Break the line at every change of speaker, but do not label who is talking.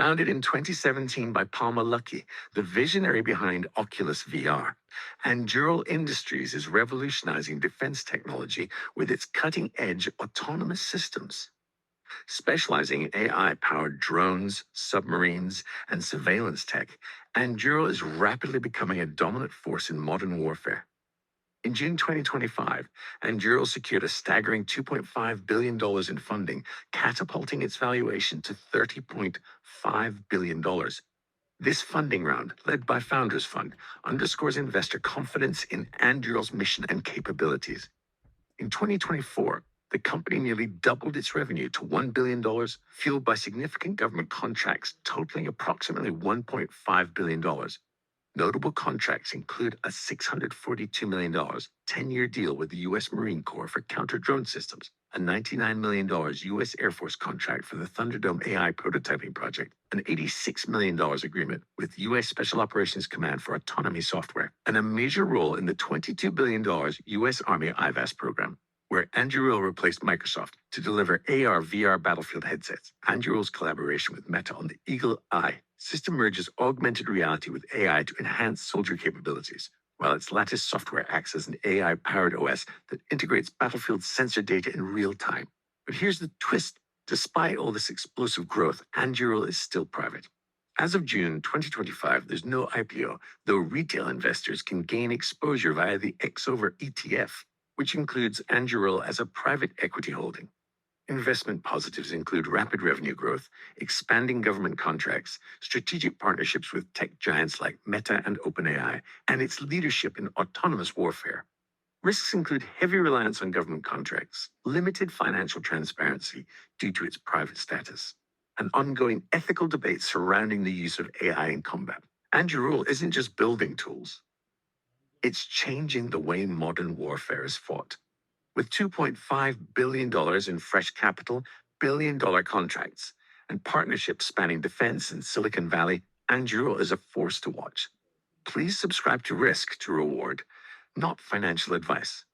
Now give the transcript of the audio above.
Founded in 2017 by Palmer Luckey, the visionary behind Oculus VR, Anduril Industries is revolutionizing defense technology with its cutting-edge autonomous systems. Specializing in AI-powered drones, submarines, and surveillance tech, Anduril is rapidly becoming a dominant force in modern warfare. In June 2025, Anduril secured a staggering $2.5 billion in funding, catapulting its valuation to $30.5 billion. This funding round, led by Founders Fund, underscores investor confidence in Anduril's mission and capabilities. In 2024, the company nearly doubled its revenue to $1 billion, fueled by significant government contracts totaling approximately $1.5 billion. Notable contracts include a $642 million 10-year deal with the U.S. Marine Corps for counter-drone systems, a $99 million U.S. Air Force contract for the Thunderdome AI prototyping project, an $86 million agreement with U.S. Special Operations Command for autonomy software, and a major role in the $22 billion U.S. Army IVAS program, where Anduril replaced Microsoft to deliver AR/VR battlefield headsets. Anduril's collaboration with Meta on the Eagle Eye system merges augmented reality with AI to enhance soldier capabilities, while its lattice software acts as an AI-powered OS that integrates battlefield sensor data in real time. But here's the twist. Despite all this explosive growth, Anduril is still private. As of June 2025, there's no IPO, though retail investors can gain exposure via the X-Over ETF, which includes Anduril as a private equity holding. Investment positives include rapid revenue growth, expanding government contracts, strategic partnerships with tech giants like Meta and OpenAI, and its leadership in autonomous warfare. Risks include heavy reliance on government contracts, limited financial transparency due to its private status, and ongoing ethical debates surrounding the use of AI in combat. Anduril isn't just building tools. It's changing the way modern warfare is fought. With $2.5 billion in fresh capital, billion-dollar contracts, and partnerships spanning defense and Silicon Valley, Anduril is a force to watch. Please subscribe to Risk to Reward, not financial advice.